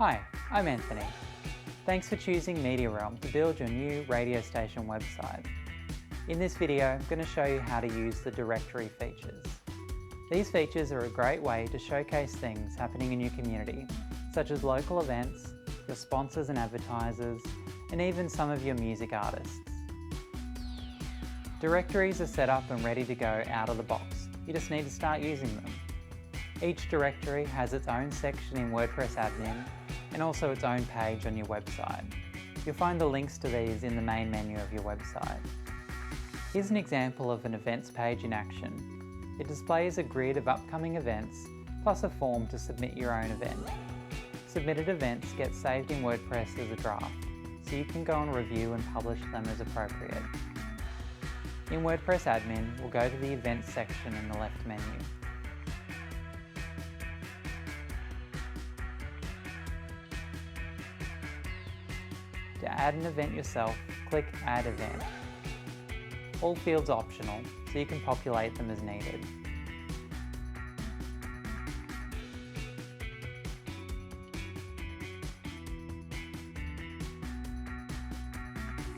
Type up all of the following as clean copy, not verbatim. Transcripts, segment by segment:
Hi, I'm Anthony. Thanks for choosing MediaRealm to build your new radio station website. In this video, I'm going to show you how to use the directory features. These features are a great way to showcase things happening in your community, such as local events, your sponsors and advertisers, and even some of your music artists. Directories are set up and ready to go out of the box. You just need to start using them. Each directory has its own section in WordPress admin and also its own page on your website. You'll find the links to these in the main menu of your website. Here's an example of an events page in action. It displays a grid of upcoming events plus a form to submit your own event. Submitted events get saved in WordPress as a draft, so you can go and review and publish them as appropriate. In WordPress admin, we'll go to the events section in the left menu. To add an event yourself, click Add Event. All fields are optional, so you can populate them as needed.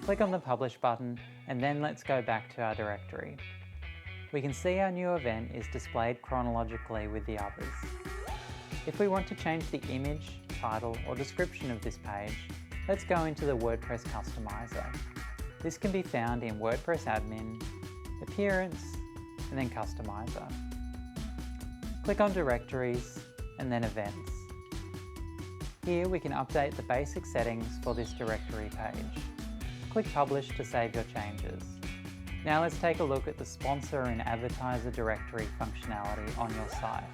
Click on the Publish button, and then let's go back to our directory. We can see our new event is displayed chronologically with the others. If we want to change the image, title, or description of this page, let's go into the WordPress Customizer. This can be found in WordPress Admin, Appearance, and then Customizer. Click on Directories, and then Events. Here we can update the basic settings for this directory page. Click Publish to save your changes. Now let's take a look at the sponsor and advertiser directory functionality on your site.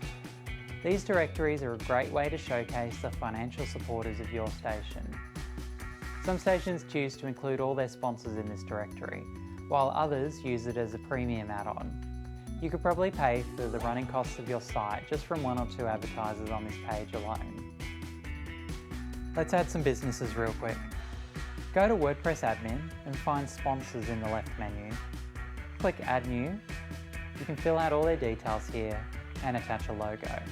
These directories are a great way to showcase the financial supporters of your station. Some stations choose to include all their sponsors in this directory, while others use it as a premium add-on. You could probably pay for the running costs of your site just from one or two advertisers on this page alone. Let's add some businesses real quick. Go to WordPress admin and find sponsors in the left menu. Click Add New. You can fill out all their details here and attach a logo.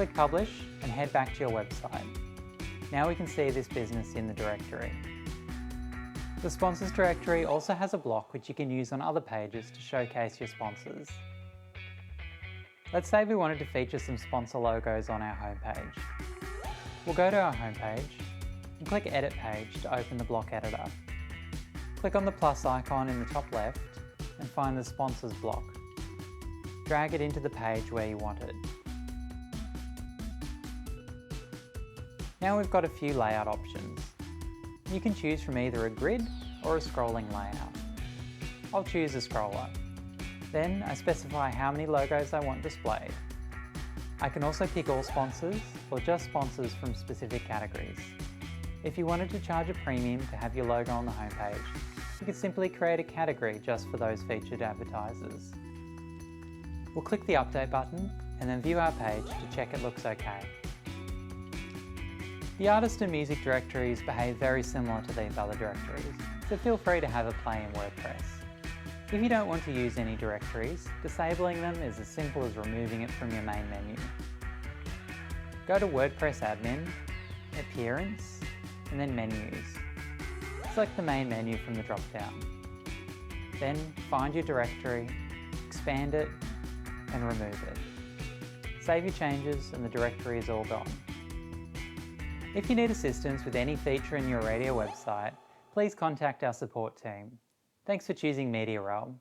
Click Publish and head back to your website. Now we can see this business in the directory. The sponsors directory also has a block which you can use on other pages to showcase your sponsors. Let's say we wanted to feature some sponsor logos on our homepage. We'll go to our homepage and click Edit Page to open the block editor. Click on the plus icon in the top left and find the sponsors block. Drag it into the page where you want it. Now we've got a few layout options. You can choose from either a grid or a scrolling layout. I'll choose a scroller. Then I specify how many logos I want displayed. I can also pick all sponsors or just sponsors from specific categories. If you wanted to charge a premium to have your logo on the homepage, you could simply create a category just for those featured advertisers. We'll click the Update button and then view our page to check it looks okay. The artist and music directories behave very similar to these other directories, so feel free to have a play in WordPress. If you don't want to use any directories, disabling them is as simple as removing it from your main menu. Go to WordPress Admin, Appearance, and then Menus. Select the main menu from the drop-down. Then find your directory, expand it, and remove it. Save your changes and the directory is all gone. If you need assistance with any feature in your radio website, please contact our support team. Thanks for choosing MediaRealm.